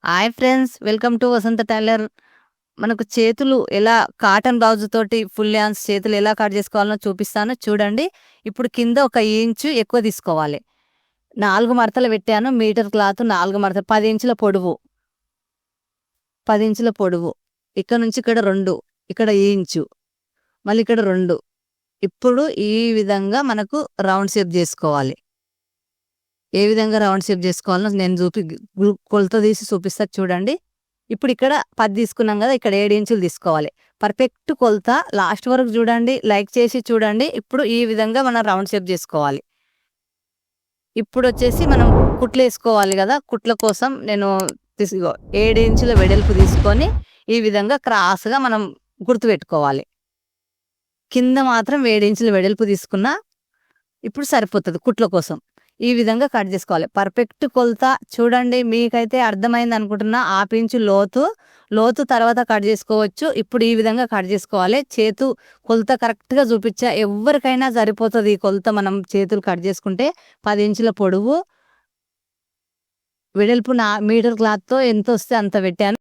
Hi friends, welcome to Vasantha tailor. మనకు చేతులు ఎలా కాటన్ బ్లౌజ్ తోటి ఫుల్ హ్యాండ్స్ చేతులు ఎలా కట్ చేసుకోవాలో చూపిస్తాను చూడండి. ఇప్పుడు కింద 1 ఇంచు ఎక్కువ తీసుకోవాలి. 4 మడతలు పెట్టాను. మీటర్ క్లాత్ 4 మడతలు, 10 ఇంచుల పొడవు, 10 ఇంచుల పొడవు. ఇక్కడ నుంచి ఇక్కడ 2, ఇక్కడ ఈ ఇంచు, మళ్ళీ ఇక్కడ 2. ఇప్పుడు ఈ విధంగా మనకు రౌండ్ షేప్ చేసుకోవాలి. ఏ విధంగా రౌండ్ షేప్ చేసుకోవాలో నేను కొలత తీసి చూపిస్తా చూడండి. ఇప్పుడు ఇక్కడ 10 తీసుకున్నాం కదా, ఇక్కడ 7 ఇంచులు తీసుకోవాలి. పర్ఫెక్ట్ కొలత. లాస్ట్ వరకు చూడండి, లైక్ చేసి చూడండి. ఇప్పుడు ఈ విధంగా మనం రౌండ్ షేప్ చేసుకోవాలి. ఇప్పుడు వచ్చేసి మనం కుట్లు వేసుకోవాలి కదా. కుట్ల కోసం నేను 7 ఇంచుల వెడల్పు తీసుకొని ఈ విధంగా క్రాస్గా మనం గుర్తు పెట్టుకోవాలి. కింద మాత్రం 7 ఇంచుల వెడల్పు తీసుకున్నా ఇప్పుడు సరిపోతుంది కుట్ల కోసం. ఈ విధంగా కట్ చేసుకోవాలి. పర్ఫెక్ట్ కొలత చూడండి. మీకైతే అర్థమైంది అనుకుంటున్నా. 1/2 ఇంచు లోతు తర్వాత కట్ చేసుకోవచ్చు. ఇప్పుడు ఈ విధంగా కట్ చేసుకోవాలి. చేతు కొలత కరెక్ట్గా చూపించా. ఎవరికైనా సరిపోతుంది ఈ కొలత. మనం చేతులు కట్ చేసుకుంటే 10 ఇంచుల పొడవు, వెడల్పు మీటర్ క్లాత్తో ఎంత వస్తే అంత పెట్టాను.